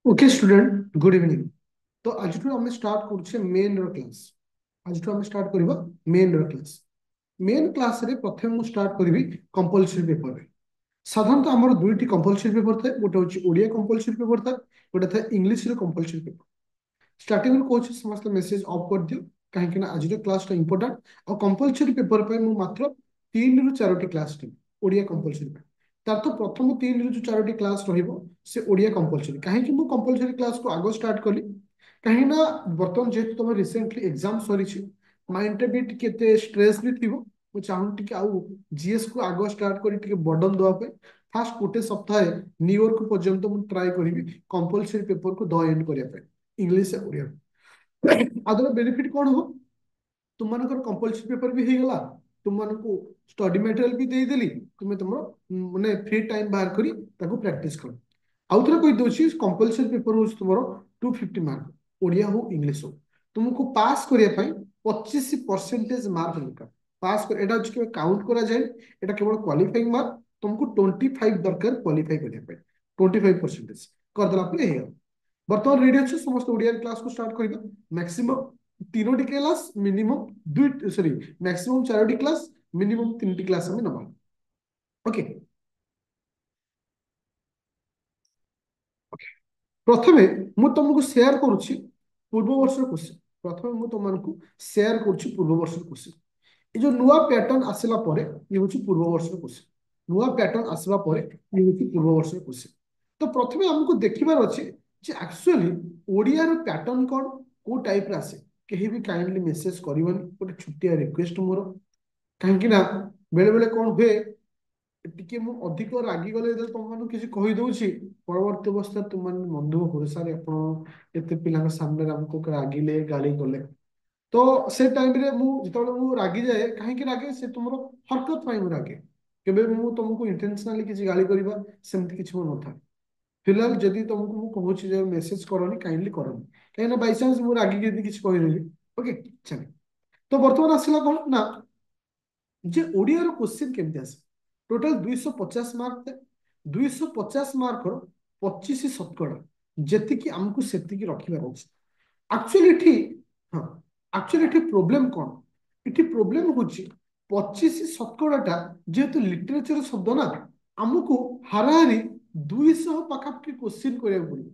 Okay student good evening. तो आज आम स्टार्ट करुचे मेन क्लास। आज आम स्टार्ट करबा मेन क्लास। मेन क्लास रे प्रथम मु स्टार्ट करबी कंपलसरी पेपर रे। साधारणतः आमर दुईटी कंपलसरी पेपर थाए, गोटे होची ओडिया कंपलसरी पेपर थाए, गोटे थाए इंग्लिश रे कंपलसरी पेपर। स्टार्टिंग रे कोच समस्त मेसेज ऑफ कर दियो काहे आज क्लास टा इंपोर्टेंट। और कंपलसरी पेपर पे मु मात्र 3 ରୁ 4टी क्लास टी ओडिया कंपलसरी पे। तार तो प्रथम 3 ରୁ 4टी क्लास रहिबो से ओडिया कंपलसरी। काहे मु कंपलसरी क्लास को आगो स्टार्ट कली कहीं ना बर्तमान जेहेतु तुम रिसेंटली एग्जाम सरी माइंड भी टिके स्ट्रेस भी थी। मु चाहूँ टिके आउ जीएस को आगो स्टार्ट करी टिके बर्डन दवा पे फास्ट गोटे सप्ताह न्यूयॉर्क पर्यंत मु ट्राई करी कंपलसरी पेपर को द एंड करने इंग्लिश ओडिया। आदर बेनिफिट कौन हो तुम मानकर कंपलसरी पेपर भी हो गला, तुम मानकू स्टडी मटेरियल भी देदेली, तुम तुम माने फ्री टाइम बाहर करी ताको प्रैक्टिस कर। आउ थे कही दूसरी कंपलसरी पेपर हो तुम 250 मार्क ओडिया हो इंग्लिश हो। तुमको पास करने 25% मार्क दरकार। पास कर एटा के काउंट करा जाए, एटा केवल क्वालिफाइंग मार्क। तुमको 25 दरकार क्वालिफाई करने 25% करदेला बर्तमान रेडी अच्छे समस्त ओडिया क्लास को स्टार्ट करबा। मैक्सिमम 3टी क्लास मिनिमम दुई सॉरी मैक्सिमम 4टी क्लास मिनिमम 3टी क्लास हमें नबा। ओके प्रथमे मु तुमको शेयर करुच्ची पूर्व वर्ष क्वेश्चन। प्रथमे मु तुमको शेयर करुच्ची पूर्व वर्ष क्वेश्चन। ये जो नुआ पैटर्न आसला परे ये होची पूर्व वर्ष क्वेश्चन। नुआ पैटर्न आसला परे ये होची पूर्व वर्ष क्वेश्चन। तो प्रथमे हमको देखिबार अछि जे एक्चुअली ओडिया रो पैटर्न कोन को टाइप रे आसे। केही भी काइंडली मेसेज करबनी गोटे छुटिया रिक्वेस्ट मोर। काहेकि ना बेले बेले कोन हुए टिके मु अधिक रागी गले तुम मान किसी कही दउछि परवर्ती अवस्था तुम मान मन दुख करे सारे आपण एते पिलांग सामने हमको रागिले गाली गले। तो से टाइम रे मु जितबे मु रागी जाए काहे रागे से तुमरो हरकत पाई मु रागे। केबे मु तुमको इंटेंशनली किसी गाली करबा सेमति किछि मो नथा। फिलहाल जदि तुमको मु कहूछि जे मेसेज करनी काइंडली करनी काहे ना बाय चांस मु रागी जदि किछि कहि देली। ओके चल। तो वर्तमान आसिला कोन ना जे ओडिया रो क्वेश्चन केमति आसे टोटल 250 मार्क थे। 250 मार्क रो 25 शतकड़ा जेतिकी हमको सेतिकी रखिबार अछि। एक्चुअली एठी हाँ एक्चुअली एठी प्रॉब्लम कौन एठी प्रॉब्लम होची 25 शतकड़ाटा जेहेतु लिटरेचर शब्द ना हमको हाराहारी 200 पाखापाखि क्वेश्चन करिया पड़िबो।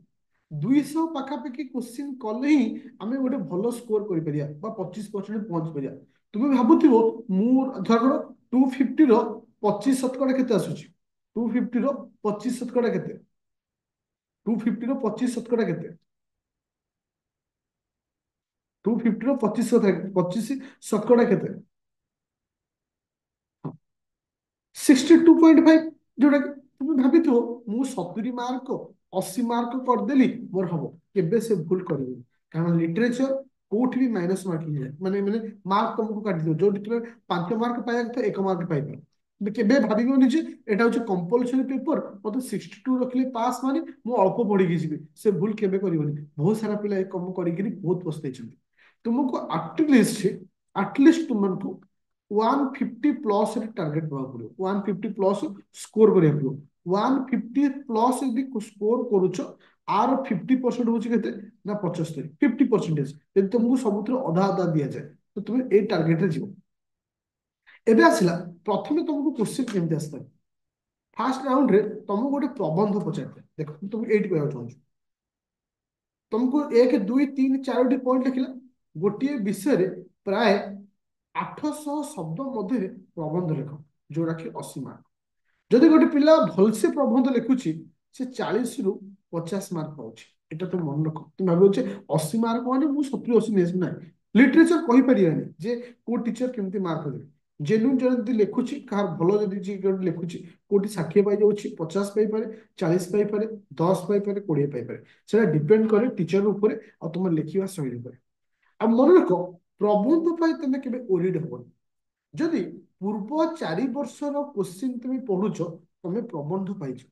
200 पाखापाखि क्वेश्चन कले ही आमे गोटे भलो स्कोर करि परिया बा 25% पहुंच परिया। तुमे भाबुथिबो मु धर 250 रो 25 शतकड़ा केते आसुची। 250 रो 25 शतकड़ा केते 250 रो 25 शतकड़ा केते 250 रो 25 केते 62.5 जोटा कि तुम भाभी मु 70 मार्क 80 मार्क करदेली मोर हम केबे से भूल करिवे। कारण लिटरेचर कोठी भी माइनस मार्क ही जाए माने माने मार्क तुमको काटी दो जो तुम 5 मार्क पाया था 1 मार्क पाई पर केबे भाबिबोनी जे एटा होचे कंपलसरी पेपर मते 62 रखले पास माने मु अल्प पढी के जीवी से भूल केबे करिवनी। बहुत सारा पिला ए कम करी बहुत पछतैछन्ती। तुमको एटलिस्ट तुमको 150 प्लस टार्गेट देवा पड़ो 150 प्लस स्कोर करिया पड़ो 150 प्लस यदि स्कोर करूछ आर 50% होची केते ना 75 50% यदि तुमको सबुथरो अधा अधा दिया जाए तो तुम ए टार्गेट रे जीवो। एबे आसिला प्रथमे तुमको क्वेश्चन केमति आस्ता फास्ट राउंड रे तुमको गोटे प्रबंध पचारते देखो तुम एट कहवा चाहूछ तुमको 1 2 3 4टी पॉइंट लिखिला गोटे विषय रे प्राय 800 शब्द मध्य प्रबंध लेख जोड़ा कि 80 मार्क। जदि गोटे पिला भलसे प्रबंध लिखुची से 40 ରୁ 50 मार्क पाउची। एटा तो मन रख तुम भाबो जे 80 मार्क माने मु 70 80 नेस ना लिटरेचर कहि परियानी जे को टीचर केमती मार्क देबे। जेन्युइन जदि लिखुची कार भलो जदि जे लिखुची कोटी 60 पाई जाउची 50 पाई पारे 40 पाई पारे 10 पाई पारे 20 पाई पारे सेटा डिपेंड करे टीचर ऊपर और तुम लिखिबा शैली पर। आ मन रख प्रबंध पाई तमे केबे ओरिड होबो जदि पूर्व 4 वर्षर क्वेश्चन तुम पढ़ुच तुम प्रबंध पाइछ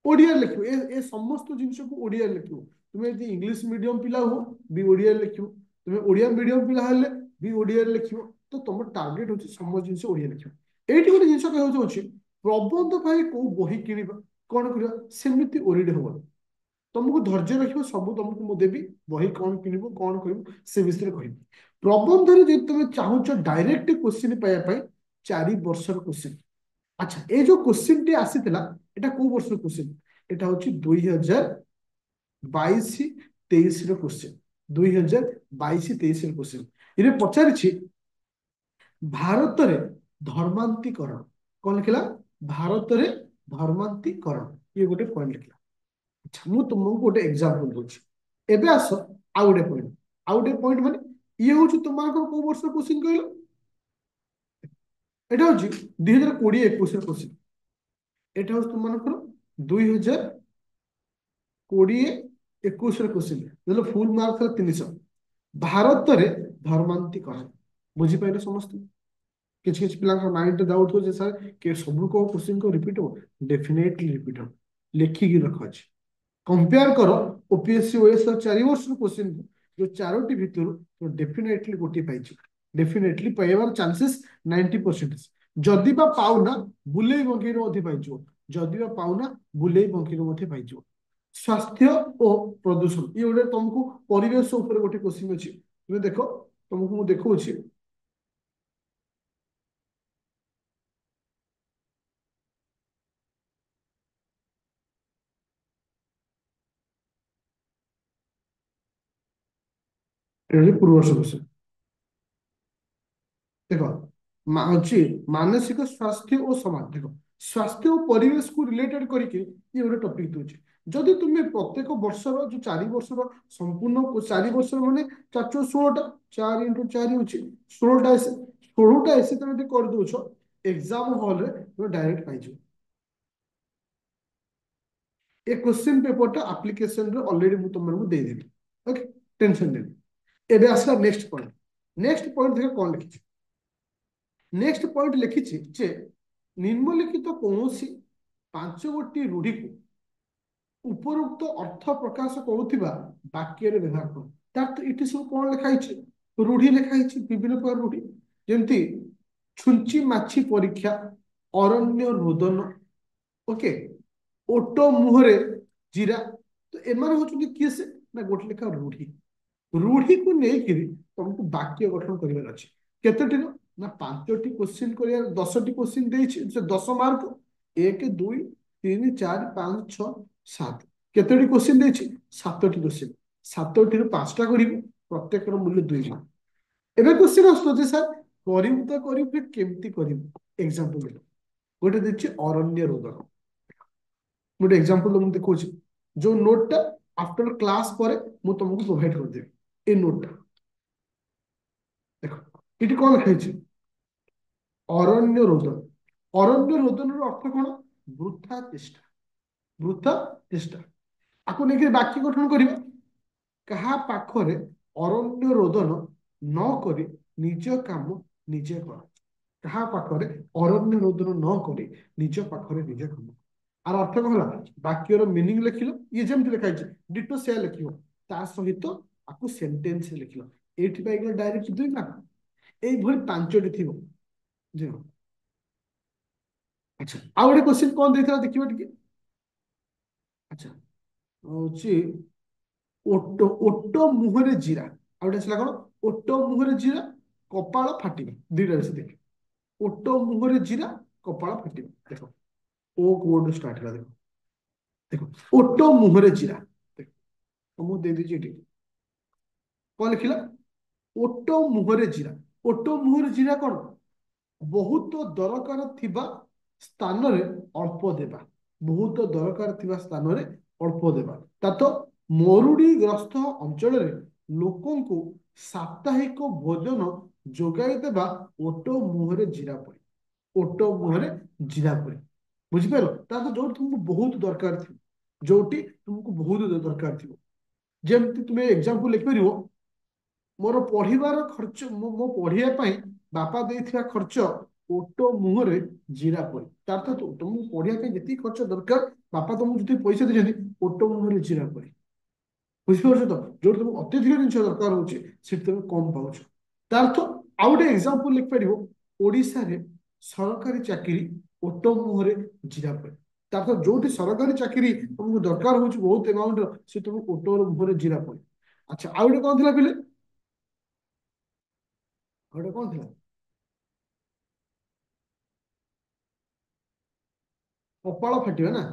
ओडिया लिखो ए समस्त जिन को ओडिया लिखो। तुम यदि इंग्लिश मीडियम पिला हो भी ओडिया लिखो तुम ओडिया मीडियम पिला हेले भी ओडिया लिखो। तो तुम टार्गेट होची समस्त जिन ओडिया लिखो। एठी गोटे जिन कहउछ प्रबंध पाई को बही किनिबा कोन करिया सेमिति ओरिड होबो तुमको धैर्य रखियो, सब तुमको मु देबी, बही कौन किनिबो कौन करिबो से विषय रे कहबी। प्रबंध रे जे तुम चाहूच डायरेक्ट क्वेश्चन पाया पाई 4 वर्षर क्वेश्चन। अच्छा ए जो क्वेश्चन टी आसीथिला एटा को वर्ष क्वेश्चन, एटा होची 2022-23 रो क्वेश्चन। 2022-23 रो क्वेश्चन इरे पचारिछि भारत रे धर्मांतीकरण कौन लिखला, भारत रे धर्मांतीकरण ये गोटे पॉइंट लिखला। अच्छा मु तुमको गोटे एग्जांपल दूची, एबे आस आ गोटे पॉइंट, आ गोटे पॉइंट माने ये होची तुमाकर को वर्ष क्वेश्चन कहलो, एटा होची 2020-21 रो क्वेश्चन। एटा होची तुमाकर 2020-21 रो क्वेश्चन, मतलब फुल मार्क था 300। भारत रे धर्मांतीकरण बुझी पाइले समस्त? किछ किछ पिला माइंड डाउट हो जे सर के सब को क्वेश्चन को रिपीट हो, डेफिनेटली रिपीट हो, लिखिकी रख अछि। कंपेयर करो ओपीएससी ओएस 4 वर्ष क्वेश्चन जो चारोटी भितर तो डेफिनेटली गोटे पाइछ, डेफिनेटली पाइबार चांसेस 90%। जदि बा पाउना बुलेई बंकी रो मधे पाइछ, जदि बा पाउना बुलेई बंकी रो मधे पाइछ। स्वास्थ्य और प्रदूषण ये गोटे तुमको परिवेश ऊपर गोटे क्वेश्चन अछि, तुम देखो तुमको मु देखौछि। एटा पूर्व वर्ष क्वेश्चन देखो, अच्छी मानसिक स्वास्थ्य और समाज देखो, स्वास्थ्य और परिवेश को रिलेटेड करके ये गोटे टॉपिक दूचे। जदि तुम्हें प्रत्येक वर्षर जो 4 वर्षर संपूर्ण 4 वर्षर माने 4 × 16 4 × 4 होची 16टा ऐसे 16टा ऐसे तुम कर दउछ एग्जाम हॉल रे तुम डायरेक्ट पाइछ। ए क्वेश्चन पेपर टा एप्लीकेशन रे ऑलरेडी मु तुमको दे देबी। ओके टेंशन नहीं। एबे आसला नेक्स्ट पॉइंट, नेक्स्ट पॉइंट देखो कौन लिखिଛି। नेक्स्ट पॉइंट लिखिଛି जे निम्नलिखित कौनसी 5 गोटी रूढ़ी को उपरोक्त अर्थ प्रकाश करुवा वाक्य व्यवहार करो। तार तो इटी सब कौन लिखाई, रूढ़ी लिखाई विभिन्न प्रकार रूढ़ी, जमती छुंची माछी परीक्षा, अरण्य रोदन, ओके ओटो मुहरे जीरा। तो एमाने होचुंती किए से ना गोटे लेखा रूढ़ी, रूढ़ी को लेकिन तुमको वाक्य गठन करिवार अछि। केतोटी ना 5टी क्वेश्चन करिया 10टी क्वेश्चन देछि से 10 मार्क 1 2 3 4 5 6 7 केतोटी क्वेश्चन देछि 7टी क्वेश्चन 7टी रु 5टा करिवो प्रत्येक रो मूल्य 2 मार्क। एबे क्वेश्चन आस्तो जे सर करिवो तो करिवो फिर केमती करिवो एग्जांपल दे गोटे देछि अरण्य रोदन। गोटे एग्जांपल तुमको देखौछि जो नोट टा आफ्टर क्लास पर मु तुमको प्रोवाइड कर देबी। ए नोट टा देखो इटी कौन लिखाई अरण्य रोदन। अरण्य रोदन अर्थ कौन, वृथा चेष्टा, वृथा चेष्टा। आपको लेकिन वाक्य गठन करिबा कहा पाखरे अरण्य रोदन न करी निज काम निजे कर। कहा पाखरे अरण्य रोदन न करी निज पाखरे निजे काम। आर अर्थ कौन होला वाक्यर मीनिंग लिखिलो ये जेमति लिखाई डिटो से लिखियो ता सहित आपको सेंटेंस लिखिलो एठी पाइगला डायरेक्ट 2 मार्क। এই ভଳି 5ଟି থিব ଯେ ହଁ। अच्छा ଆଉ ଗୋଟେ क्वेश्चन कौन ଦେଇଥିଲା ଦେଖିବା ଟିକେ। अच्छा ହଉଛି ଓଟ ଓଟ ମୁହଁରେ ଜିରା, ଆଉ ଗୋଟେ ଆସିଲା କଣ ଓଟ ମୁହଁରେ ଜିରା କପାଳ ଫାଟିବ। ଦୁଇଟା ଅଛି ଦେଖ ଓଟ ମୁହଁରେ ଜିରା କପାଳ ଫାଟିବ। ଦେଖ ଓ କୋଡ ଷ୍ଟାର୍ଟ ହେଲା ଦେଖ, ଦେଖ ଓଟ ମୁହଁରେ ଜିରା ଦେଖ ମୁଁ ଦେଇ ଦେଇଛି ଏଠି କଣ ଲେଖିଲା ଓଟ ମୁହଁରେ ଜିରା। ଓଟ ମୁହଁରେ ଜିରା କଣ ବହୁତ ଦରକାର ଥିବା ସ୍ଥାନରେ ଅଳ୍ପ ଦେବା, ବହୁତ ଦରକାର ଥିବା ସ୍ଥାନରେ ଅଳ୍ପ ଦେବା। ତା ତ ମରୁଡିଗ୍ରସ୍ତ ଅଞ୍ଚଳରେ ଲୋକଙ୍କୁ ସାପ୍ତାହିକ ଭୋଜନ ଯୋଗାଇ ଦେବା ଓଟ ମୁହଁରେ ଜିରା ପରି। ଓଟ ମୁହଁରେ ଜିରା ପରି ବୁଝିପାରିଲ। ତା ତ ଯୋଉଠି ତୁମକୁ ବହୁତ ଦରକାର ଥିବ, ଯୋଉଠି ତୁମକୁ ବହୁତ ଦରକାର ଥିବ, ଯେମିତି ତୁମେ ଏକ୍ସାମ୍ପଲ ଲେଖିପାରିବ ମୋର ପଢିବାର ଖର୍ଚ୍ଚ ମୋ ପଢିବା ପାଇଁ ବାପା ଦେଇଥିବା ଖର୍ଚ୍ଚ ଓଟ ମୁହଁରେ ଜିରା ପରି। ତାର ତ ତମକୁ ପଢିବା ପାଇଁ ଯେତିକି ଖର୍ଚ୍ଚ ଦରକାର ବାପା ତମକୁ ଯେତିକି ପଇସା ଦେଇଛନ୍ତି ଓଟ ମୁହଁରେ ଜିରା ପରି। ବୁଝିପାରୁଛ ତ, ଯୋଉଠି ତମକୁ ଅତ୍ୟଧିକ ଜିନିଷ ଦରକାର ହଉଛି ସେଠି ତମେ କମ ପାଉଛ। ତାର ତ ଆଉ ଗୋଟେ ଏକ୍ସାମ୍ପଲ ଲେଖିପାରିବ ଓଡିଶାରେ ସରକାରୀ ଚାକିରି ଓଟ ମୁହଁରେ ଜିରା ପରି। ତାପରେ ଯୋଉଠି ସରକାରୀ ଚାକିରି ତମକୁ ଦରକାର ହଉଛି ବହୁତ ଆମାଉଣ୍ଟ ସେ ତମକୁ ଓଟୋର ମୁହଁରେ ଜିରା ପଡେ। ଆଚ୍ଛା ଆଉ ଗୋଟେ କଣ ଥିଲା ପିଲେ? ଆଉ ଗୋଟେ କଣ ଥିଲା? କପାଳ ଫାଟିବା ନା?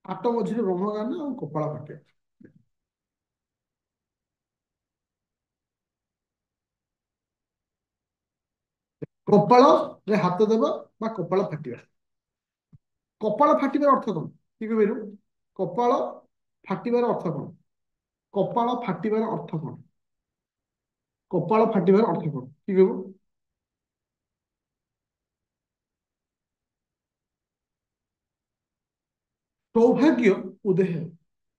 ହାଟ ମଝିରେ ବ୍ରହ୍ମଗାନ ଆଉ କପାଳ ଫାଟିବା। କପାଳରେ ହାତ ଦେବା ବା କପାଳ ଫାଟିବା। କପାଳ ଫାଟିବାର ଅର୍ଥ କଣ ଠିକ କହିଲୁ? କପାଳ ଫାଟିବାର ଅର୍ଥ କଣ? କପାଳ ଫାଟିବାର ଅର୍ଥ କଣ? କପାଳ ଫାଟିବାର ଅର୍ଥ କଣ ଠିକ କହିବୁ? ସୌଭାଗ୍ୟ ଉଦୟ ହେବ।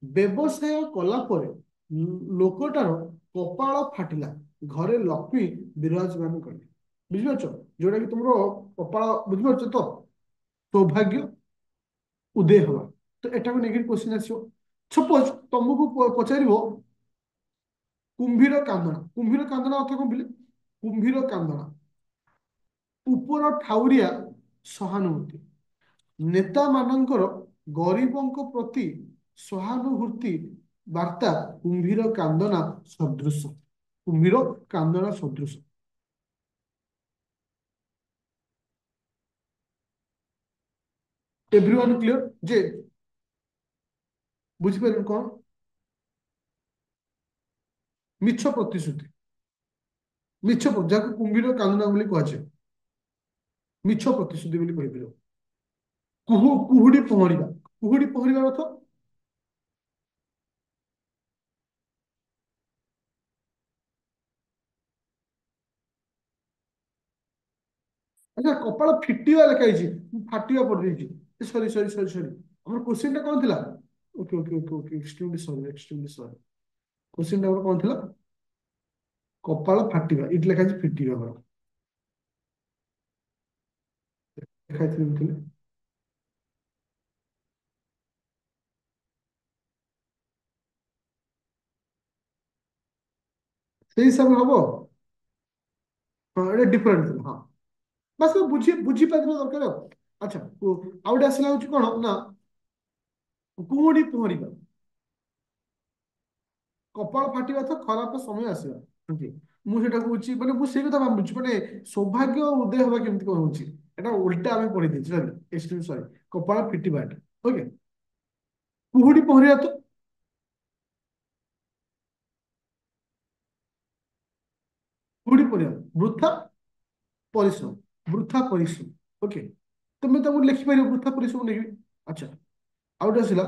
ବ୍ୟବସାୟ କଲା ପରେ ଲୋକଟାର କପାଳ ଫାଟିଲା, ଘରେ ଲକ୍ଷ୍ମୀ ବିରାଜମାନ କଲେ। ବୁଝିପାରୁଛ? ଯୋଉଟା କି ତୁମର କପାଳ, ବୁଝିପାରୁଛ ତ? ସୌଭାଗ୍ୟ ଉଦୟ ହବା। ତ ଏଟାକୁ ନେଇକି କ୍ୱେଶ୍ଚିନ୍ ଆସିବ। ସପୋଜ ତମକୁ ପଚାରିବ କୁମ୍ଭୀର କାନ୍ଦଣା। କୁମ୍ଭୀର କାନ୍ଦଣା ଅର୍ଥ କଣ ପିଲେ? କୁମ୍ଭୀର କାନ୍ଦଣା ଉପର ଠାଉରିଆ ସହାନୁଭୂତି। ନେତା ମାନଙ୍କର ଗରିବଙ୍କ ପ୍ରତି ସହାନୁଭୂତି ବାର୍ତ୍ତା କୁମ୍ଭୀର କାନ୍ଦଣା ସଦୃଶ। କୁମ୍ଭୀର କାନ୍ଦଣା ସଦୃଶ। ଏଭ୍ରିୱାନ କ୍ଲିୟର ଯେ ବୁଝିପାରିଲୁ କଣ? ମିଛ ପ୍ରତିଶ୍ରୁତି। ଯାହାକୁ କୁମ୍ଭୀର କାନ୍ଦଣା ବୋଲି କୁହାଯାଏ। ମିଛ ପ୍ରତିଶ୍ରୁତି ବୋଲି କହିପାରିବ। କୁହୁଡ଼ି ପହଁରିବା। କୁହୁଡ଼ି ପହଁରିବା ଅର୍ଥ? ଆଚ୍ଛା କପାଳ ଫିଟିବା ଲେଖା ହେଇଛି, ମୁଁ ଫାଟିବା ପଡିଯାଇଛି। ସରି ସରି ସରି ସରି, ଆମର କୋଶ୍ଚିନ୍ ଟା କଣ ଥିଲା? Okay okay okay okay, extremely sorry extremely sorry. Question ଟା ଆମର କଣ ଥିଲା? କପାଳ ଫାଟିବା, ଏଇଠି ଲେଖା ଅଛି ଫିଟିବା ଆମର। ଲେଖା ହେଇଥିଲା ଏମିତି। ସେଇ ହିସାବରେ ହବ। ହଁ ଏଇଟା ଡିଫରେଣ୍ଟ ଥିଲା, ହଁ। ବାସ୍ ବୁଝିପାରିବା ଦରକାର ଆଉ। ଆଚ୍ଛା ଆଉ ଗୋଟେ ଆସିଲା ହଉଛି କଣ ନା କୁହୁଡ଼ି ପହଁରିବା। କପାଳ ଫାଟିବା ତ ଖରାପ ସମୟ ଆସିବା। ଓକେ, ମୁଁ ସେଟା କହୁଛି ମାନେ ମୁଁ ସେଇ କଥା ଭାବୁଛି ମାନେ ସୌଭାଗ୍ୟ ଉଦୟ ହବା କେମିତି କଣ ହଉଛି, ଏଟା ଉଲ୍ଟା ଆମେ ପଢି ଦେଇଛୁ ସରି ଏକ୍ସଟ୍ରିମ୍ ସରି। କପାଳ ଫିଟିବା ଏଟା। ଓକେ, କୁହୁଡ଼ି ପହଁରିବା ତ? କୁହୁଡ଼ି ପହଁରିବା ବୃଥା ପରିଶ୍ରମ। ବୃଥା ପରିଶ୍ରମ। ଓକେ, ତମେ ତାକୁ ଲେଖିପାରିବ ବୃଥା ପରିଶ୍ରମ ନେଇକି। ଆଚ୍ଛା ଆଉ ଗୋଟେ ଆସିଲା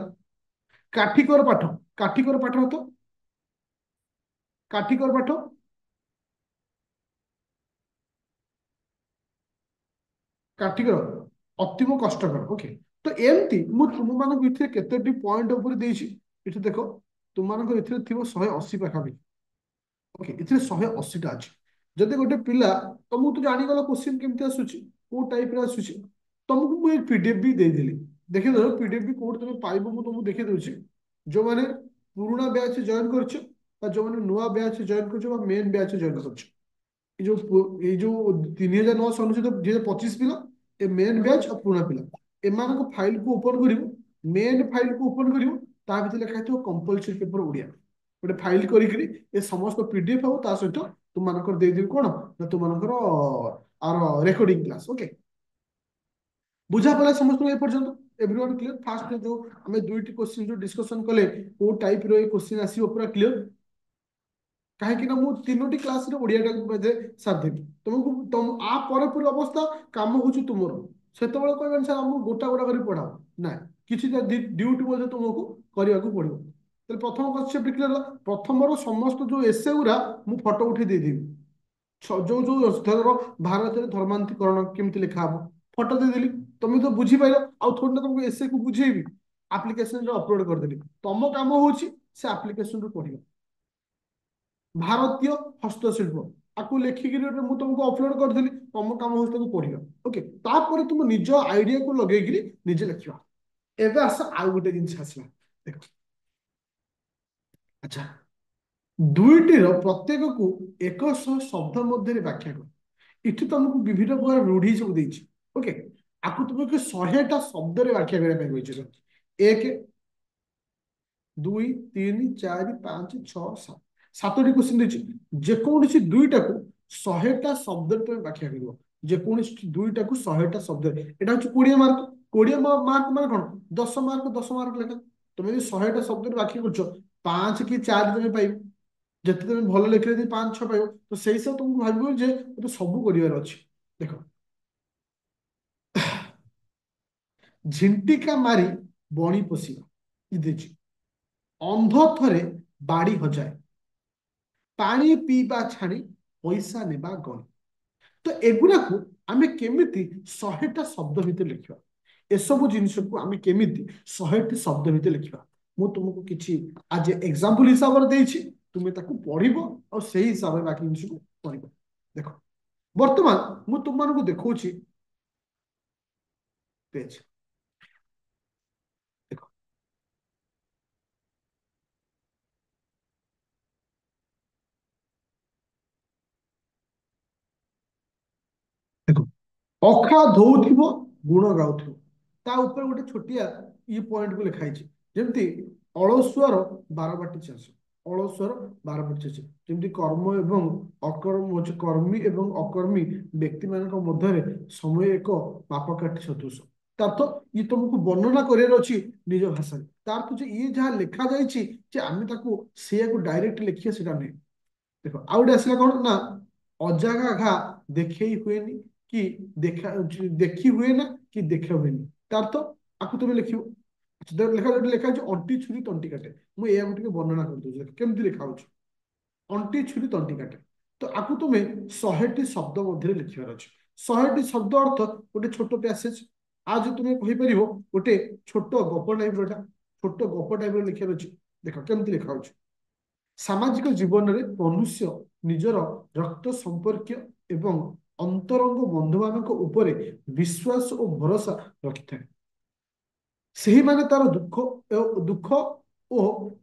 କାଠିକର ପାଠ। କାଠିକର ପାଠ ତ? କାଠିକର ପାଠ କାଠିକର ଅତିବ କଷ୍ଟକର। ଓକେ, ତ ଏମିତି ମୁଁ ତୁମମାନଙ୍କ ଭିତରେ କେତୋଟି ପଏଣ୍ଟ ଉପରେ ଦେଇଛି। ଏଠି ଦେଖ, ତୁମମାନଙ୍କ ଏଥିରେ ଥିବ 180 ପାଖାପାଖି। ଓକେ, ଏଥିରେ 180ଟା ଅଛି। ଯଦି ଗୋଟେ ପିଲା, ତମକୁ ତ ଜାଣିଗଲ କୋଶ୍ଚିନ୍ କେମିତି ଆସୁଛି, କୋଉ ଟାଇପର ଆସୁଛି। ତମକୁ ମୁଁ ଏଇ ପିଡିଏଫ୍ ବି ଦେଇଦେଲି। ଦେଖିଦେବ ପିଡିଏଫ୍ ବି କୋଉଠି ତମେ ପାଇବ, ମୁଁ ତମକୁ ଦେଖେଇ ଦଉଛି। ଯୋଉମାନେ ପୁରୁଣା ବ୍ୟାଚ୍ ଜଏନ୍ କରିଛ ବା ଯୋଉମାନେ ନୂଆ ବ୍ୟାଚ୍ ଜଏନ୍ କରିଛ ବା ମେନ୍ ବ୍ୟାଚ୍ ଜଏନ୍ କରିଛ, ଏଇ ଯୋଉ 3900 ଅନୁଷ୍ଠିତ 2025 ପିଲା, ଏ ମେନ୍ ବ୍ୟାଚ୍ ଆଉ ପୁରୁଣା ପିଲା, ଏମାନଙ୍କ ଫାଇଲକୁ ଓପନ କରିବୁ। ମେନ୍ ଫାଇଲକୁ ଓପନ କରିବୁ, ତା ଭିତରେ ଲେଖା ହେଇଥିବ କମ୍ପଲସରି ପେପର ଓଡ଼ିଆ। ଗୋଟେ ଫାଇଲ କରିକିରି ଏ ସମସ୍ତ ପିଡିଏଫ୍ ଆଉ ତା ସହିତ ତୁମମାନଙ୍କର ଦେଇଦେବି କଣ ନା ତୁମମାନଙ୍କର ଆର ରେକର୍ଡିଂ କ୍ଲାସ୍। ଓକେ, ବୁଝା ପଡିଲା ସମସ୍ତଙ୍କୁ ଏ ପର୍ଯ୍ୟନ୍ତ? Everyone clear? ଫାଷ୍ଟ ଯୋଉ ଆମେ ଦୁଇଟି କୋଶ୍ଚିନ୍ ଯୋଉ ଡିସ୍କସନ କଲେ, କୋଉ ଟାଇପର ଏ କୋଶ୍ଚିନ୍ ଆସିବ ପୁରା କ୍ଲିୟର? କାହିଁକି ନା ମୁଁ ତିନୋଟି କ୍ଲାସରେ ଓଡିଆଟାକୁ ବୋଧେ ସାରିଦେବି। ତମକୁ ଆ ପରେ ପରେ ଅବସ୍ଥା କାମ ହଉଛି ତୁମର। ସେତେବେଳେ କହିବେନି ସାର୍ ଆମକୁ ଗୋଟା ଗୋଟା କରି ପଢାଅ। ନାଇଁ, କିଛିଟା ଡ୍ୟୁଟି ମଧ୍ୟ ତୁମକୁ କରିବାକୁ ପଡିବ। ତାହେଲେ ପ୍ରଥମ କନସେପ୍ଟ କ୍ଲିୟର ହେଲା। ପ୍ରଥମର ସମସ୍ତ ଯୋଉ ଏସେ ଗୁରା ମୁଁ ଫଟୋ ଉଠେଇ ଦେଇଦେବି। ଯୋଉ ଯୋଉ ଧର ଭାରତରେ ଧର୍ମାନ୍ତରୀକରଣ କେମିତି ଲେଖା ହବ, ଫଟୋ ଦେଇଦେଲି। ତମେ ତ ବୁଝିପାରିଲ, ଆଉ ଥୋଡ଼ି ନା ତମକୁ ଏସେ କୁ ବୁଝେଇବି। ଆପ୍ଲିକେସନରେ ଅପଲୋଡ କରିଦେଲି। ତମ କାମ ହଉଛି ସେ ଆପ୍ଲିକେସନରୁ ପଢିବା। ଭାରତୀୟ ହସ୍ତଶିଳ୍ପ, ଆକୁ ଲେଖିକିରି ମୁଁ ତମକୁ ଅପଲୋଡ କରିଦେଲି। ତମ କାମ ହଉଛି ତାକୁ ପଢିବା। ଓକେ, ତାପରେ ତୁମ ନିଜ ଆଇଡିଆକୁ ଲଗେଇକିରି ନିଜେ ଲେଖିବା। ଏବେ ଆସ ଆଉ ଗୋଟେ ଜିନିଷ ଆସିଲା, ଦେଖ। ଆଚ୍ଛା, ଦୁଇଟିର ପ୍ରତ୍ୟେକକୁ 100 ଶବ୍ଦ ମଧ୍ୟରେ ବ୍ୟାଖ୍ୟା କର। ଏଠି ତମକୁ ବିଭିନ୍ନ ପ୍ରକାର ରୂଢି ସବୁ ଦେଇଛି। ଓକେ, ଆକୁ ତୁମକୁ 100ଟା ଶବ୍ଦରେ ବ୍ୟାଖ୍ୟା କରିବା ପାଇଁ କହିଛି। 1 2 3 4 5 6 7 7ଟି କ୍ୱେଶ୍ଚିନ୍ ଦେଇଛି। ଯେକୌଣସି ଦୁଇଟାକୁ 100ଟା ଶବ୍ଦରେ ତମେ ବ୍ୟାଖ୍ୟା କରିବ। ଯେକୌଣସି ଦୁଇଟାକୁ 100ଟା ଶବ୍ଦରେ, ଏଟା ହଉଛି 20 ମାର୍କ। 20 ମାର୍କ ମାନେ କଣ? 10 ମାର୍କ 10 ମାର୍କ ଲେଖା। ତମେ ଯଦି 100ଟା ଶବ୍ଦରେ ବ୍ୟାଖ୍ୟା କରୁଛ, 5 କି 4 ତମେ ପାଇବ। ଯେତେ ତମେ ଭଲ ଲେଖିଲେ ଯଦି 5 6 ପାଇବ, ତ ସେଇ ହିସାବରେ ତମକୁ ଭାବିବ ଯେ ମତେ ସବୁ କରିବାର ଅଛି। ଦେଖ, ଝିଣ୍ଟିକା ମାରି ବଣି ପୋଷିବା ଦେଇଛି। ଅନ୍ଧ ଥରେ ବାଡି ହଜାଏ, ପାଣି ପିଇବା ଛାଣି ପଇସା ନେବା ଗଣି। ତ ଏଗୁଡାକୁ ଆମେ କେମିତି 100ଟା ଶବ୍ଦ ଭିତରେ ଲେଖିବା? ଏସବୁ ଜିନିଷକୁ ଆମେ କେମିତି 100ଟି ଶବ୍ଦ ଭିତରେ ଲେଖିବା? ମୁଁ ତୁମକୁ କିଛି ଆଜି ଏକ୍ସାମ୍ପଲ ହିସାବରେ ଦେଇଛି, ତୁମେ ତାକୁ ପଢିବ ଆଉ ସେଇ ହିସାବରେ ବାକି ଜିନିଷକୁ କରିବ। ଦେଖ, ବର୍ତ୍ତମାନ ମୁଁ ତୁମମାନଙ୍କୁ ଦେଖଉଛି ପେଜ। ଦେଖ, ଦେଖ, ଅଖା ଧୋଉଥିବ ଗୁଣ ଗାଉଥିବ, ତା ଉପରେ ଗୋଟେ ଛୋଟିଆ ଇ ପଏଣ୍ଟକୁ ଲେଖା ହେଇଛି। ଯେମିତି ଅଳସୁଆର ବାରବାଟୀ ଚାଷ। ଅଳସୁଆର ବାରବାଟୀ ଚାଷ, ଯେମିତି କର୍ମ ଏବଂ ଅକର୍ମ ହଉଛି କର୍ମୀ ଏବଂ ଅକର୍ମୀ ବ୍ୟକ୍ତି ମାନଙ୍କ ମଧ୍ୟରେ ସମୟ ଏକ ମାପକାଠି ସଦୃଶ। ତା ଅର୍ଥ ଇଏ ତମକୁ ବର୍ଣ୍ଣନା କରିବାର ଅଛି ନିଜ ଭାଷାରେ। ତା ଅର୍ଥ ଯେ ଇଏ ଯାହା ଲେଖା ଯାଇଛି ଯେ ଆମେ ତାକୁ ସେଇଆକୁ ଡାଇରେକ୍ଟ ଲେଖିବା, ସେଟା ନୁହେଁ। ଦେଖ, ଆଉ ଗୋଟେ ଆସିଲା କଣ ନା, ଅଜାଗା ଘା ଦେଖେଇ ହୁଏନି କି ଦେଖା ଦେଖି ହୁଏ ନା କି ଦେଖା ହୁଏନି। ତା ଅର୍ଥ ଆକୁ ତମେ ଲେଖିବ। ଲେଖା ଯୋଉଠି ଲେଖା ଅଛି ଅଣ୍ଟି ଛୁରୀ ତଣ୍ଟି କାଟେ। ମୁଁ ଏହାକୁ ଟିକେ ବର୍ଣ୍ଣନା କରିଦଉଛି କେମିତି ଲେଖା ହଉଛି। ଅଣ୍ଟି ଛୁରୀ ତଣ୍ଟି କାଟେ। ତ ଆକୁ ତୁମେ 100ଟି ଶବ୍ଦ ମଧ୍ୟରେ ଲେଖିବାର ଅଛି। 100ଟି ଶବ୍ଦ ଅର୍ଥ ଗୋଟେ ଛୋଟ ପ୍ୟାସେଜ। ଆଜି ତୁମେ କହିପାରିବ ଗୋଟେ ଛୋଟ ଗପ ଟାଇପର, ଛୋଟ ଗପ ଟାଇପର ଲେଖିବାର ଅଛି। ଦେଖ କେମିତି ଲେଖା ହଉଛି। ସାମାଜିକ ଜୀବନରେ ମନୁଷ୍ୟ ନିଜର ରକ୍ତ ସମ୍ପର୍କୀୟ ଏବଂ ଅନ୍ତରଙ୍ଗ ବନ୍ଧୁମାନଙ୍କ ଉପରେ ବିଶ୍ୱାସ ଓ ଭରସା ରଖିଥାଏ। ସେହିମାନେ ତାର ଦୁଃଖ ଓ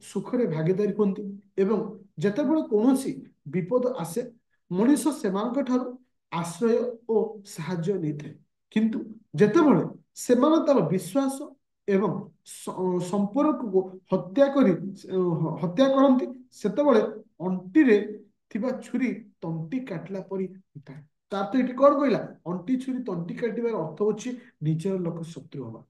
ସୁଖରେ ଭାଗିଦାରୀ ହୁଅନ୍ତି ଏବଂ ଯେତେବେଳେ କୌଣସି ବିପଦ ଆସେ, ମଣିଷ ସେମାନଙ୍କ ଠାରୁ ଆଶ୍ରୟ ଓ ସାହାଯ୍ୟ ନେଇଥାଏ। କିନ୍ତୁ ଯେତେବେଳେ ସେମାନେ ତାର ବିଶ୍ୱାସ ଏବଂ ସମ୍ପର୍କକୁ ହତ୍ୟା କରନ୍ତି, ସେତେବେଳେ ଅଣ୍ଟିରେ ଥିବା ଛୁରୀ ତଣ୍ଟି କାଟିଲା ପରି ହୋଇଥାଏ। ତା ଅର୍ଥ ଏଠି କଣ କହିଲା? ଅଣ୍ଟି ଛୁରୀ ତଣ୍ଟି କାଟିବାର ଅର୍ଥ ହଉଛି ନିଜର ଲୋକ ଶତ୍ରୁ ହବା।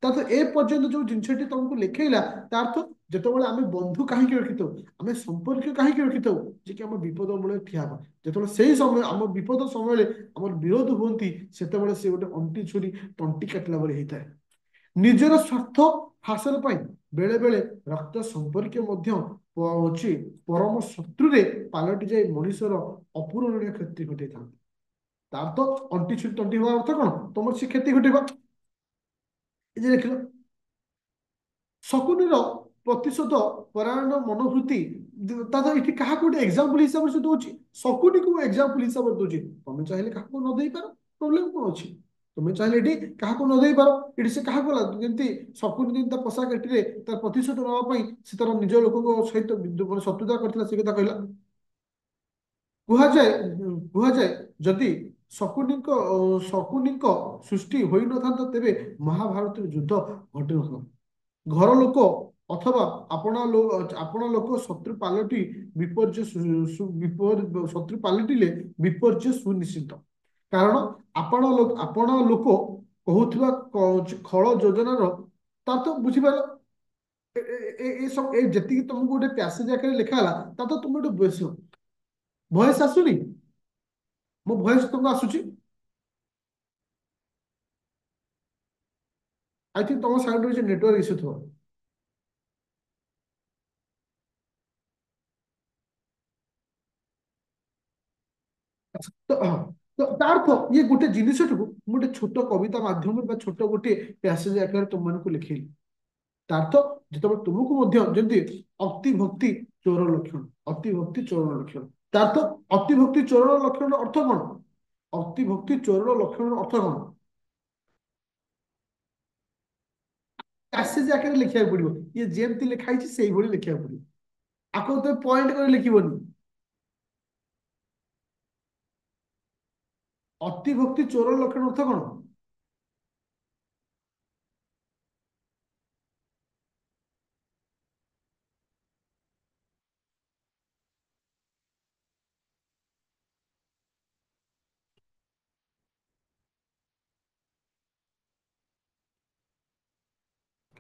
ତା ଏ ପର୍ଯ୍ୟନ୍ତ ଯୋଉ ଜିନିଷଟି ତମକୁ ଲେଖେଇଲା, ତା ଅର୍ଥ ଯେତେବେଳେ ଆମେ ବନ୍ଧୁ କାହିଁକି ରଖିଥାଉ, ଆମେ ସମ୍ପର୍କୀୟ କାହିଁକି ରଖିଥାଉ, ଯେ କି ଆମ ବିପଦ ମୂଳରେ ଠିଆ ହବା। ଯେତେବେଳେ ସେଇ ସମୟ ଆମ ବିପଦ ସମୟରେ ଆମର ବିରୋଧ ହୁଅନ୍ତି, ସେତେବେଳେ ସେ ଗୋଟେ ଅଣ୍ଟି ଛୁରୀ ତଣ୍ଟି କାଟିଲା ଭଳି ହେଇଥାଏ। ନିଜର ସ୍ୱାର୍ଥ ହାସଲ ପାଇଁ ବେଳେ ବେଳେ ରକ୍ତ ସମ୍ପର୍କୀୟ ମଧ୍ୟ ହଉଛି ପରମ ଶତ୍ରୁରେ ପାଲଟି ଯାଇ ମଣିଷର ଅପୂରଣୀୟ କ୍ଷତି ଘଟାଇଥାନ୍ତି। ତାର ତ ଅଣ୍ଟି ଛୁରୀ ତଣ୍ଟି ହବା ଅର୍ଥ କଣ? ତମର ସେ କ୍ଷତି ଘଟିବ। এই যে ଦେଖିଲ, ଶକୁନିର ପ୍ରତିଶୋଧ ପରାୟଣ ମନୋବୃତ୍ତି। ତା ଏଠି କାହାକୁ ଗୋଟେ ଏକ୍ସାମ୍ପଲ ହିସାବରେ ସେ ଦଉଛି, ଶକୁନିକୁ ଏକ୍ସାମ୍ପଲ ହିସାବରେ ଦଉଛି। ତମେ ଚାହିଁଲେ କାହାକୁ ନ ଦେଇପାର, ପ୍ରୋବ୍ଲେମ କଣ ଅଛି? ତମେ ଚାହିଁଲେ ଏଠି କାହାକୁ ନ ଦେଇପାର। ଏଠି ସେ କାହାକୁ ଗଲା, ଯେମିତି ଶକୁନି ଯେମିତି ତା ପୋଷା କାଠିରେ ତାର ପ୍ରତିଶୋଧ ନେବା ପାଇଁ ସେ ତାର ନିଜ ଲୋକଙ୍କ ସହିତ ଶତ୍ରୁତା କରିଥିଲା, ସେ କଥା କହିଲା। କୁହାଯାଏ କୁହାଯାଏ ଯଦି ଶକୁନିଙ୍କ ଶକୁନିଙ୍କ ସୃଷ୍ଟି ହୋଇନଥାନ୍ତା, ତେବେ ମହାଭାରତରେ ଯୁଦ୍ଧ ଘଟିନଥାନ୍ତା। ଘର ଲୋକ ଅଥବା ଆପଣା ଲୋକ ଶତ୍ରୁ ପାଲଟି ଶତ୍ରୁ ପାଲଟିଲେ ବିପର୍ଯ୍ୟୟ ସୁନିଶ୍ଚିତ। କାରଣ ଆପଣା ଲୋକ କହୁଥିବା ଖଳ ଯୋଜନାର, ତା ତ ବୁଝିପାରିଲ। ସବୁ ଯେତିକି ତମକୁ ଗୋଟେ ପ୍ୟାସେଜ ଆକାରରେ ଲେଖା ହେଲା, ତା ତ ତୁମେ ଗୋଟେ ଭଏସ ଆସୁନି? ମୋ ଭଏସ ତମକୁ ଆସୁଛି? ଆଇ ଥିଙ୍କ ତମ ସାଇଡରେ କିଛି ନେଟୱାର୍କ ଇସ୍ୟୁ ଥିବ। ତ ହଁ, ତ ତା ଅର୍ଥ ଇଏ ଗୋଟେ ଜିନିଷଟିକୁ ମୁଁ ଗୋଟେ ଛୋଟ କବିତା ମାଧ୍ୟମରେ ବା ଛୋଟ ଗୋଟେ ପ୍ୟାସେଜ ଆକାରରେ ତୁମମାନଙ୍କୁ ଲେଖେଇଲି। ତା ଅର୍ଥ ଯେତେବେଳେ ତୁମକୁ ମଧ୍ୟ ଯେମିତି ଅତି ଭକ୍ତି ଚୋର ଲକ୍ଷଣ, ଅତି ଭକ୍ତି ଚୋର ଲକ୍ଷଣ। ତା ଅର୍ଥ ଅତି ଭକ୍ତି ଚୋର ଲକ୍ଷଣର ଅର୍ଥ କଣ? ଅତି ଭକ୍ତି ଚୋରର ଲକ୍ଷଣର ଅର୍ଥ କଣ? ପ୍ୟାସେଜ ଆକାରରେ ଲେଖିବାକୁ ପଡିବ। ଇଏ ଯେମିତି ଲେଖା ହେଇଛି ସେଇଭଳି ଲେଖିବାକୁ ପଡିବ। ଆକୁ ତ ପଏଣ୍ଟ କରି ଲେଖିବନି। ଅତି ଭକ୍ତି ଚୋର ଲକ୍ଷଣ ଅର୍ଥ କଣ?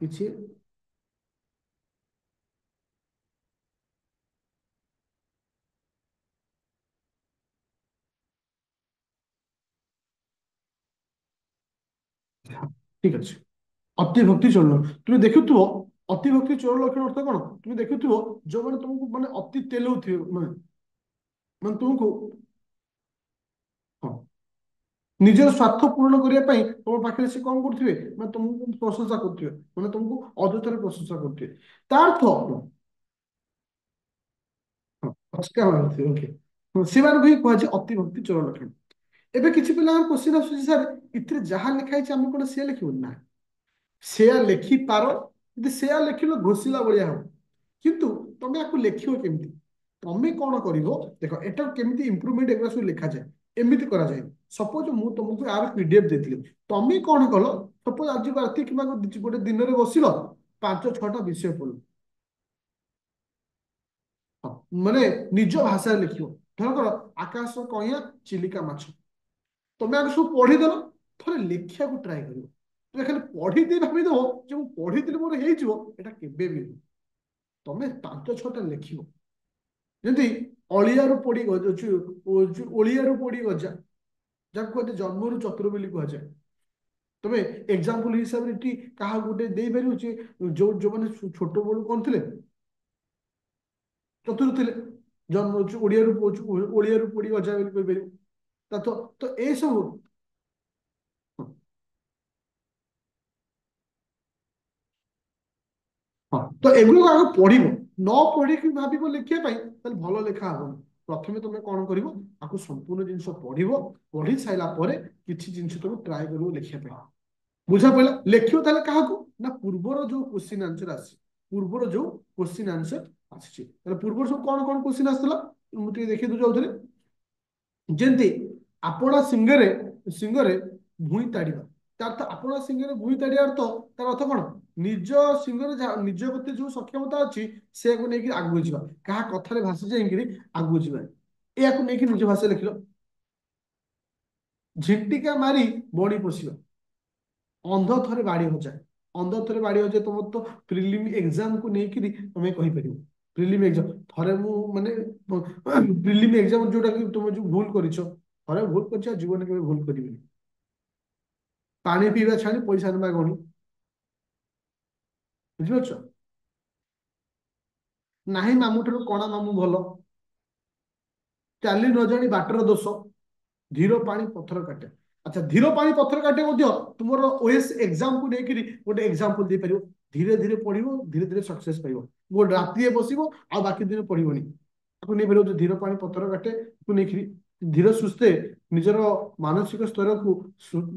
କିଛି ଠିକ ଅଛି। ଅତିଭକ୍ତି ଚୋର ତୁମେ ଦେଖୁଥିବ, ଅତିଭକ୍ତି ଚୋର ଲକ୍ଷଣ ଅର୍ଥ କଣ? ତୁମେ ଦେଖୁଥିବ ଯୋଉମାନେ ତୁମକୁ ମାନେ ଅତି ତେଲଉଥିବେ, ମାନେ ମାନେ ତୁମକୁ, ହଁ, ନିଜର ସ୍ୱାର୍ଥ ପୂରଣ କରିବା ପାଇଁ ତମ ପାଖରେ ସେ କଣ କରୁଥିବେ, ମାନେ ତମକୁ ପ୍ରଶଂସା କରୁଥିବେ, ମାନେ ତମକୁ ଅଯଥାରେ ପ୍ରଶଂସା କରୁଥିବେ। ତା ଅର୍ଥ, ହଁ, ଅସ୍କା ମାରୁଥିବେ, ଓକେ। ସେମାନଙ୍କୁ ହିଁ କୁହାଯାଏ ଅତିଭକ୍ତି ଚୋର ଲକ୍ଷଣ। ଏବେ କିଛି ପିଲାଙ୍କ କୋଶ୍ଚିନ୍ ଆସୁଛି, ସାର୍ ଏଥିରେ ଯାହା ଲେଖା ହେଇଛି ଆମେ କଣ ସେୟା ଲେଖିବୁ? ନା, ସେୟା ଲେଖିପାର, ଯଦି ସେୟା ଲେଖିଲ ଘୋଷିଲା ଭଳିଆ ହବ। କିନ୍ତୁ ତମେ ଆକୁ ଲେଖିବ କେମିତି? ତମେ କଣ କରିବ ଦେଖ, ଏଟା କେମିତି ଇମ୍ପ୍ରୁଭମେଣ୍ଟ ଏଗୁରା ସବୁ ଲେଖାଯାଏ, ଏମିତି କରାଯାଏ। ସପୋଜ ମୁଁ ତମକୁ ଆର ପିଡିଏଫ ଦେଇଥିଲି, ତମେ କଣ କଲ, ସପୋଜ ଆଜି ରାତି କିମ୍ବା ଗୋଟେ ଦିନରେ ବସିଲ, 5-6ଟା ବିଷୟ ପଢିଲ। ହଁ, ମାନେ ନିଜ ଭାଷାରେ ଲେଖିବ। ଧରକର ଆକାଶ କଇଁଆ ଚିଲିକା ମାଛ, ତମେ ଆଗ ସବୁ ପଢିଦେଲ, ଥରେ ଲେଖିବାକୁ ଟ୍ରାଏ କରିବ। ତୁମେ ଖାଲି ପଢିଦେଇ ଭାବିଦବ ଯେ ମୁଁ ପଢିଥିଲି ମୋର ହେଇଯିବ, ଏଟା କେବେ ବି ନୁହେଁ। ତମେ 5-6ଟା ଲେଖିବ। ଯେମିତି ଅଳିଆରୁ ପୋଡି ଓଳିଆରୁ ପୋଡି ଗଜା, ଯାହାକୁ କୁହାଯାଏ ଜନ୍ମରୁ ଚତୁର ବୋଲି କୁହାଯାଏ। ତମେ ଏକ୍ସାମ୍ପଲ ହିସାବରେ ଏଠି କାହାକୁ ଗୋଟେ ଦେଇପାରିବ ଯେ ଯୋଉମାନେ ଛୋଟ ବେଳୁ କଣ ଥିଲେ, ଚତୁର ଥିଲେ, ଜନ୍ମ ଓଳିଆରୁ ପୋଡି ଗଜା ବୋଲି କହିପାରିବ। ତ ଏସବୁ, ହଁ, ତ ଏଗୁলো ଆଗ ପଢିବ। ନ ପଢିକି ଭାବିବ ଲେଖିବା ପାଇଁ, ତାହେଲେ ଭଲ ଲେଖା ହବନି। ପ୍ରଥମେ ତମେ କଣ କରିବ, ଆକୁ ସମ୍ପୂର୍ଣ୍ଣ ଜିନିଷ ପଢିବ। ପଢି ସାରିଲା ପରେ କିଛି ଜିନିଷ ତମେ ଟ୍ରାଏ କରିବ ଲେଖିବା ପାଇଁ। ବୁଝା ପଡିଲା? ଲେଖିବ ତାହେଲେ କାହାକୁ, ନା ପୂର୍ବର ଯୋଉ କୋଶ୍ଚିନ୍ ଆନ୍ସର ଆସିଛି, ପୂର୍ବର ଯୋଉ କୋଶ୍ଚିନ୍ ଆନ୍ସର ଆସିଛି। ତାହେଲେ ପୂର୍ବରୁ ସବୁ କଣ କଣ କୋଶ୍ଚିନ୍ ଆସିଥିଲା, ମୁଁ ଟିକେ ଦେଖେଇ ଦଉଛି ଆଉଥରେ। ଯେମିତି ଆପଣା ସିଙ୍ଗରେ ସିଙ୍ଗରେ ଭୁଇଁ ତାଡିବା, ତାର ଅର୍ଥ ଆପଣା ସିଙ୍ଗରେ ଭୁଇଁ ତାଡିବା ଅର୍ଥ, ତାର ଅର୍ଥ କଣ? ନିଜ ସିଙ୍ଗରେ ନିଜ ପ୍ରତି ଯୋଉ ସକ୍ଷମତା ଅଛି ସେକୁ ନେଇକି ଆଗକୁ ଯିବା, କାହା କଥାରେ ଭାସି ଯାଇକିରି ଆଗକୁ ଯିବା। ଏହାକୁ ନେଇକି ନିଜ ଭାଷାରେ ଲେଖିଲ। ଝିଣ୍ଟିକା ମାରି ବଣି ପୋଷିବା, ଅନ୍ଧ ଥରେ ବାଡି ହଜା। ଅନ୍ଧ ଥରେ ବାଡି ହଜା ତମର ତ ପ୍ରିଲିମ ଏକ୍ସାମକୁ ନେଇକିରି ତମେ କହିପାରିବ। ପ୍ରିଲିମ ଏକ୍ସାମ, ଥରେ ମୁଁ ମାନେ ପ୍ରିଲିମ ଏକ୍ସାମ ଯୋଉଟା କି ତମେ ଯୋଉ ଭୁଲ କରିଛ, ଥରେ ଭୁଲ କରିଛ, ଆଉ ଜୀବନରେ କେବେ ଭୁଲ କରିବିନି। ପାଣି ପିଇବା ଛାଣି ପଇସା ନେବା ଗଣି, ବୁଝିପାରୁଛ? ନାହିଁ ମାମୁଁ ଠାରୁ କଣା ମାମୁଁ ଭଲ, ଚାଲି ନ ଜାଣି ବାଟର ଦୋଷ, ଧୀର ପାଣି ପଥର କାଟେ। ଆଚ୍ଛା, ଧୀର ପାଣି ପଥର କାଟେ ମଧ୍ୟ ତୁମର ଓଏସ୍ ଏକ୍ସାମକୁ ନେଇକିରି ଗୋଟେ ଏକ୍ସାମ୍ପଲ ଦେଇପାରିବ। ଧୀରେ ଧୀରେ ପଢିବ, ଧୀରେ ଧୀରେ ସକ୍ସେସ ପାଇବ। ଗୋଟେ ରାତିରେ ବସିବ, ଆଉ ବାକି ଦିନ ପଢିବନି। ତାକୁ ନେଇପାରିବ ଯେ ଧୀର ପାଣି ପଥର କାଟେ କୁ ନେଇକିରି, ଧୀର ସୁସ୍ଥେ ନିଜର ମାନସିକ ସ୍ତରକୁ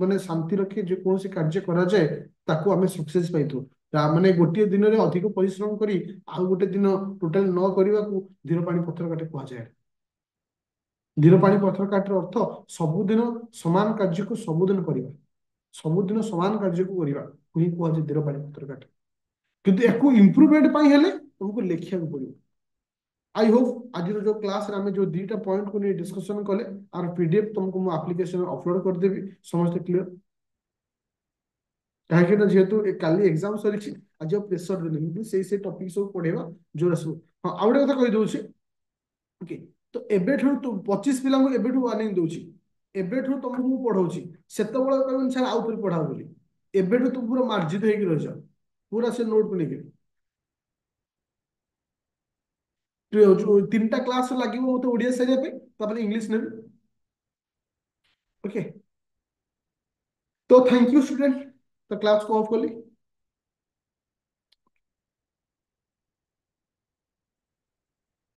ମାନେ ଶାନ୍ତି ରଖି ଯେକୌଣସି କାର୍ଯ୍ୟ କରାଯାଏ, ତାକୁ ଆମେ ସକ୍ସେସ ପାଇଥାଉ। ତା ମାନେ ଗୋଟିଏ ଦିନରେ ଅଧିକ ପରିଶ୍ରମ କରି ଆଉ ଗୋଟେ ଦିନ ଟୋଟାଲ ନ କରିବାକୁ ଧୀର ପାଣି ପଥର କାଟେ କୁହାଯାଏ। ଧୀର ପାଣି ପଥର କାଟର ଅର୍ଥ ସବୁଦିନ ସମାନ କାର୍ଯ୍ୟକୁ ସବୁଦିନ କରିବା, ସବୁଦିନ ସମାନ କାର୍ଯ୍ୟକୁ କରିବା ହିଁ କୁହାଯାଏ ଧୀର ପାଣି ପଥର କାଟ। କିନ୍ତୁ ୟାକୁ ଇମ୍ପ୍ରୁଭମେଣ୍ଟ ପାଇଁ ହେଲେ ତମକୁ ଲେଖିବାକୁ ପଡିବ। ଆଇ ହୋପ ଆଜିର ଯୋଉ କ୍ଲାସରେ ଆମେ ଯୋଉ ଦିଟା ପଏଣ୍ଟକୁ ନେଇ ଡିସ୍କସନ କଲେ, ଆର ପିଡିଏଫ ତମକୁ ମୁଁ ଆପ୍ଲିକେସନ ଅପଲୋଡ କରିଦେବି। ସମସ୍ତେ କ୍ଲିୟର? କାହିଁକି ନା ଯେହେତୁ କାଲି ଏକ୍ସାମ ସରିଛି, ଆଜି ଆଉ ପ୍ରେସର ଦେଲେନି, ସେଇ ଟପିକ ସବୁ ପଢେଇବା ଯୋଉଟା ସବୁ। ହଁ, ଆଉ ଗୋଟେ କଥା କହିଦଉଛି, ଓକେ। ତ ଏବେଠୁ 25 ପିଲାଙ୍କୁ ଏବେଠୁ ୱାର୍ନିଂ ଦଉଛି, ଏବେଠୁ ତମକୁ ମୁଁ ପଢଉଛି। ସେତେବେଳେ କହିବନି ସାର୍ ଆଉ ଥରେ ପଢାଅ ବୋଲି। ଏବେଠୁ ତୁ ପୁରା ମାର୍ଜିତ ହେଇକି ରହିଯାଅ, ପୁରା ସେ ନୋଟକୁ ନେଇକି। 3ଟା କ୍ଲାସ ଲାଗିବ ମତେ ଓଡିଆ ସାରିବା ପାଇଁ, ତାପରେ ଇଂଲିଶ ନେବି। ଓକେ, ତ ଥ୍ୟାଙ୍କ ୟୁ ଷ୍ଟୁଡେଣ୍ଟ। ତ କ୍ଲାସ କୁ ଅଫ୍ କଲି।